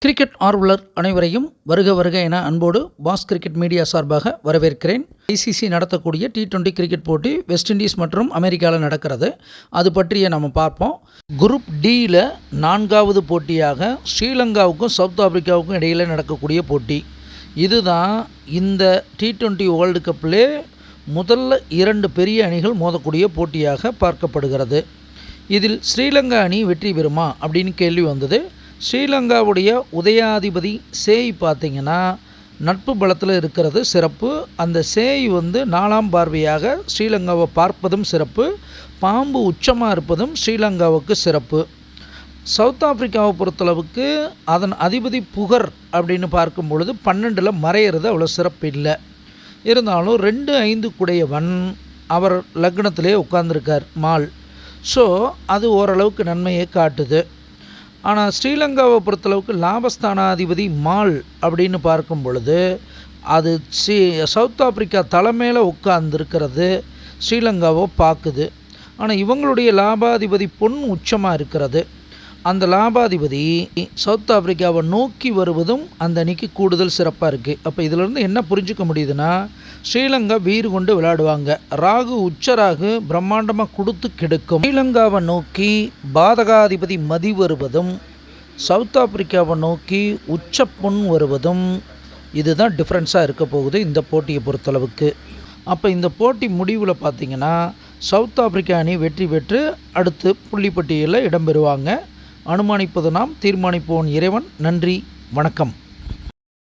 Cricket ஆர்வலர் அனைவரையும் வருக வருக என அன்போடு பாஸ் கிரிக்கெட் மீடியா சார்பாக வரவேற்கிறேன். ஐசிசி நடத்தக்கூடிய T20 கிரிக்கெட் போட்டி வெஸ்ட் இண்டீஸ் மற்றும் அமெரிக்காவில் நடக்கிறது. அது பற்றிய நம்ம பார்ப்போம். குரூப் டியில் 4வது போட்டியாக ஸ்ரீலங்காவுக்கும் சவுத் ஆப்பிரிக்காவுக்கும் இடையில் நடக்கக்கூடிய போட்டி. இதுதான் இந்த T20 வேர்ல்டு கப்பிலே முதல்ல 2 பெரிய அணிகள் மோதக்கூடிய போட்டியாக பார்க்கப்படுகிறது. இதில் ஸ்ரீலங்கா அணி வெற்றி பெறுமா அப்படின்னு கேள்வி வந்தது. ஸ்ரீலங்காவுடைய உதயாதிபதி சேய் பார்த்திங்கன்னா நட்பு பலத்தில் இருக்கிறது சிறப்பு. அந்த சேய் 4ஆம் பார்வையாக ஸ்ரீலங்காவை பார்ப்பதும் சிறப்பு. பாம்பு உச்சமாக இருப்பதும் ஸ்ரீலங்காவுக்கு சிறப்பு. சவுத் ஆப்பிரிக்காவை பொறுத்தளவுக்கு அதன் அதிபதி புகர் அப்படின்னு பார்க்கும் பொழுது 12ல் மறையிறது அவ்வளோ சிறப்பு இல்லை. இருந்தாலும் 2-5 குடையவன் அவர் லக்னத்திலே உட்கார்ந்துருக்கார் மால். ஸோ அது ஓரளவுக்கு நன்மையை காட்டுது. ஆனால் ஸ்ரீலங்காவை பொறுத்தளவுக்கு லாபஸ்தானாதிபதி மால் அப்படின்னு பார்க்கும் பொழுது அது சவுத் ஆப்பிரிக்கா தலைமையில் உட்கார்ந்துருக்கிறது ஸ்ரீலங்காவை பார்க்குது. ஆனால் இவங்களுடைய லாபாதிபதி பொன் உச்சமாக இருக்கிறது. அந்த லாபாதிபதி சவுத் ஆப்பிரிக்காவை நோக்கி வருவதும் அந்த அணிக்கு கூடுதல் சிறப்பாக இருக்குது. அப்போ இதிலிருந்து என்ன புரிஞ்சுக்க முடியுதுன்னா, ஸ்ரீலங்கா வீறு கொண்டு விளையாடுவாங்க. ராகு உச்சராகு பிரம்மாண்டமாக கொடுத்து கெடுக்கும். ஸ்ரீலங்காவை நோக்கி பாதகாதிபதி மதி வருவதும் சவுத் ஆப்பிரிக்காவை நோக்கி உச்ச பொன் வருவதும் இதுதான் டிஃப்ரென்ஸாக இருக்க போகுது இந்த போட்டியை பொறுத்தளவுக்கு. அப்போ இந்த போட்டி முடிவில் பார்த்திங்கன்னா சவுத் ஆப்பிரிக்கா அணி வெற்றி பெற்று அடுத்து புள்ளிப்பட்டியலில் இடம்பெறுவாங்க. அனுமானிப்பது நாம், தீர்மானிப்போன் இறைவன். நன்றி, வணக்கம்.